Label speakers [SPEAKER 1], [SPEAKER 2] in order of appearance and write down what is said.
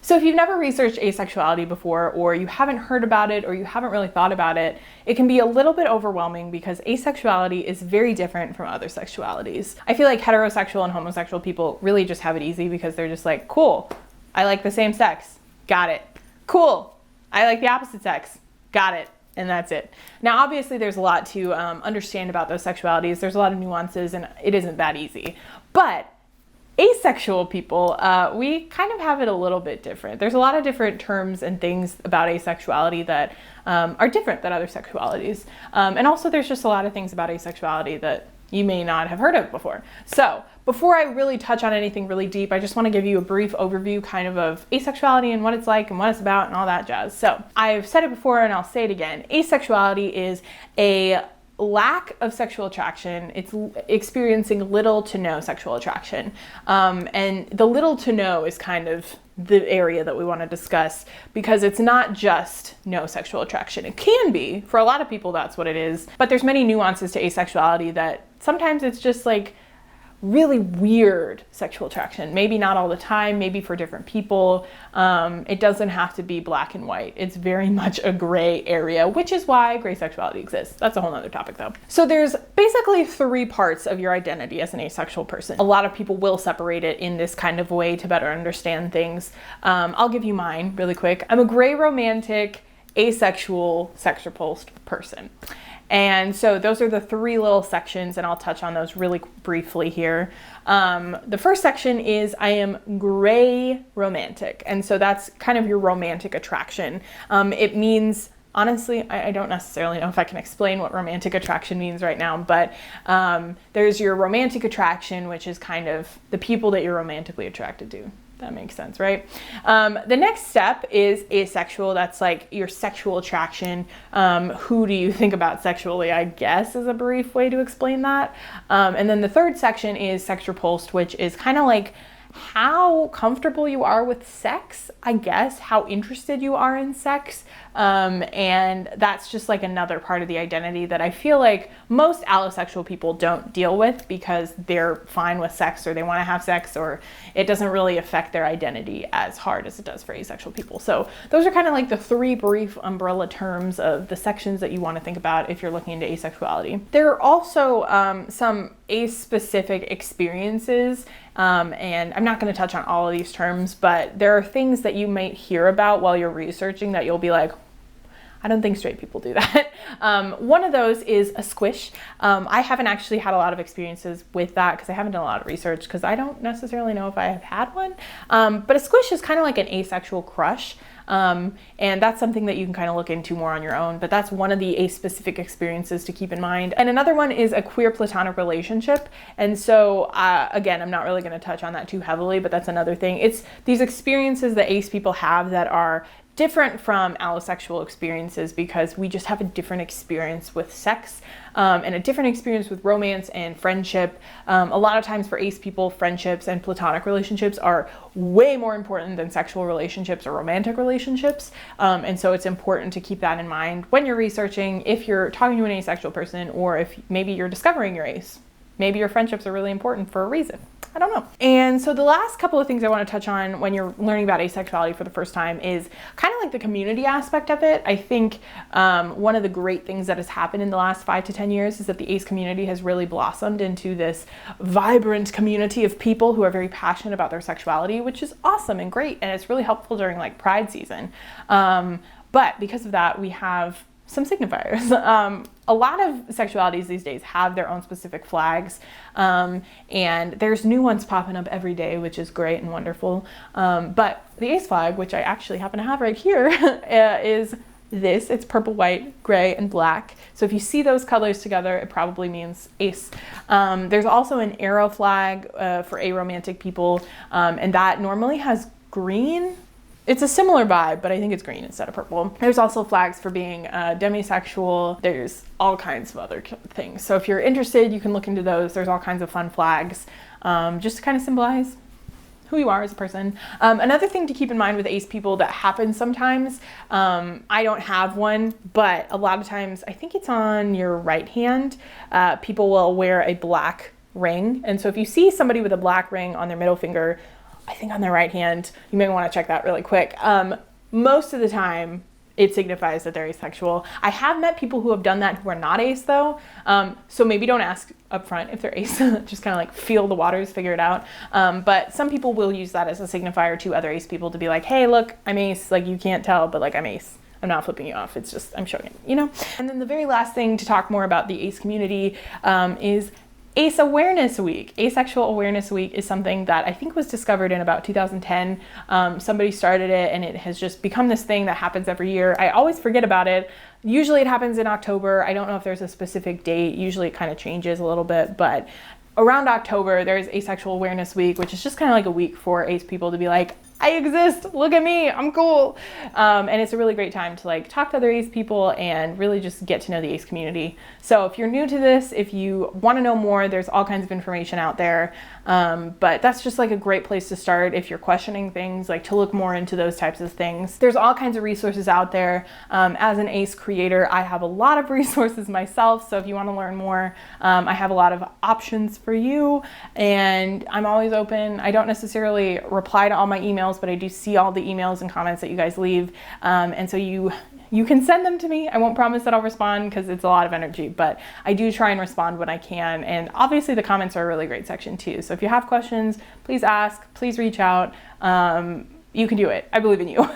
[SPEAKER 1] So if you've never researched asexuality before, or you haven't heard about it, or you haven't really thought about it, it can be a little bit overwhelming because asexuality is very different from other sexualities. I feel like heterosexual and homosexual people really just have it easy because they're just like, cool, I like the same sex, got it. Cool, I like the opposite sex, got it. And that's it. Now, obviously, there's a lot to understand about those sexualities. There's a lot of nuances, and it isn't that easy. But asexual people, we kind of have it a little bit different. There's a lot of different terms and things about asexuality that are different than other sexualities. And also, there's just a lot of things about asexuality that you may not have heard of before. So before I really touch on anything really deep, I just want to give you a brief overview kind of asexuality and what it's like and what it's about and all that jazz. So I've said it before and I'll say it again. Asexuality is a lack of sexual attraction. It's experiencing little to no sexual attraction. And the little to no is kind of the area that we want to discuss because it's not just no sexual attraction. It can be, for a lot of people that's what it is, but there's many nuances to asexuality that sometimes it's just like really weird sexual attraction. Maybe not all the time, maybe for different people. It doesn't have to be black and white. It's very much a gray area, which is why gray sexuality exists. That's a whole nother topic though. So there's basically 3 parts of your identity as an asexual person. A lot of people will separate it in this kind of way to better understand things. I'll give you mine really quick. I'm a gray romantic, asexual, sex repulsed person. And so those are the 3 little sections, and I'll touch on those really briefly here. The first section is I am gray romantic. And so that's kind of your romantic attraction. It means, honestly, I don't necessarily know if I can explain what romantic attraction means right now, but there's your romantic attraction, which is kind of the people that you're romantically attracted to. That makes sense, right? The next step is asexual. That's like your sexual attraction. Who do you think about sexually, I guess, is a brief way to explain that. And then the third section is sex repulsed, which is kind of like how comfortable you are with sex, I guess, how interested you are in sex. And that's just like another part of the identity that I feel like most allosexual people don't deal with because they're fine with sex or they want to have sex, or it doesn't really affect their identity as hard as it does for asexual people. So those are kind of like the 3 brief umbrella terms of the sections that you want to think about if you're looking into asexuality. There are also some ace-specific experiences, and I'm not going to touch on all of these terms, but there are things that you might hear about while you're researching that you'll be like, I don't think straight people do that. One of those is a squish. I haven't actually had a lot of experiences with that because I haven't done a lot of research because I don't necessarily know if I have had one. But a squish is kind of like an asexual crush. And that's something that you can kind of look into more on your own, but that's one of the ace-specific experiences to keep in mind. And another one is a queer platonic relationship. And so, again, I'm not really going to touch on that too heavily, but that's another thing. It's these experiences that ace people have that are different from allosexual experiences because we just have a different experience with sex and a different experience with romance and friendship. A lot of times for ace people, friendships and platonic relationships are way more important than sexual relationships or romantic relationships. And so it's important to keep that in mind when you're researching, if you're talking to an asexual person, or if maybe you're discovering your ace. Maybe your friendships are really important for a reason. I don't know. And so the last couple of things I want to touch on when you're learning about asexuality for the first time is kind of like the community aspect of it. I think one of the great things that has happened in the last 5 to 10 years is that the ace community has really blossomed into this vibrant community of people who are very passionate about their sexuality, which is awesome and great. And it's really helpful during like Pride season. But because of that, we have some signifiers. A lot of sexualities these days have their own specific flags, and there's new ones popping up every day, which is great and wonderful. But the ace flag, which I actually happen to have right here, is this. It's purple, white, gray, and black. So if you see those colors together, it probably means ace. There's also an arrow flag for aromantic people, and that normally has green. It's a similar vibe, but I think it's green instead of purple. There's also flags for being demisexual. There's all kinds of other things. So if you're interested, you can look into those. There's all kinds of fun flags just to kind of symbolize who you are as a person. Another thing to keep in mind with ace people that happens sometimes, I don't have one, but a lot of times, I think it's on your right hand, people will wear a black ring. And so if you see somebody with a black ring on their middle finger, I think on the right hand, you may want to check that really quick. Most of the time, it signifies that they're asexual. I have met people who have done that who are not ace though. So maybe don't ask up front if they're ace, just kind of like feel the waters, figure it out. But some people will use that as a signifier to other ace people to be like, hey, look, I'm ace. Like you can't tell, but like I'm ace. I'm not flipping you off. It's just, I'm showing it, you know? And then the very last thing to talk more about the ace community is Ace Awareness Week. Asexual Awareness Week is something that I think was discovered in about 2010. Somebody started it and it has just become this thing that happens every year. I always forget about it. Usually it happens in October. I don't know if there's a specific date. Usually it kind of changes a little bit, but around October, there's Asexual Awareness Week, which is just kind of like a week for ace people to be like, I exist, look at me, I'm cool. And it's a really great time to like talk to other ace people and really just get to know the ace community. So if you're new to this, if you want to know more, there's all kinds of information out there. But that's just like a great place to start if you're questioning things, like to look more into those types of things. There's all kinds of resources out there. As an ace creator, I have a lot of resources myself. So if you want to learn more, I have a lot of options for you and I'm always open. I don't necessarily reply to all my emails, but I do see all the emails and comments that you guys leave. And so you can send them to me. I won't promise that I'll respond because it's a lot of energy, but I do try and respond when I can. And obviously the comments are a really great section too. So if you have questions, please ask, please reach out. You can do it. I believe in you.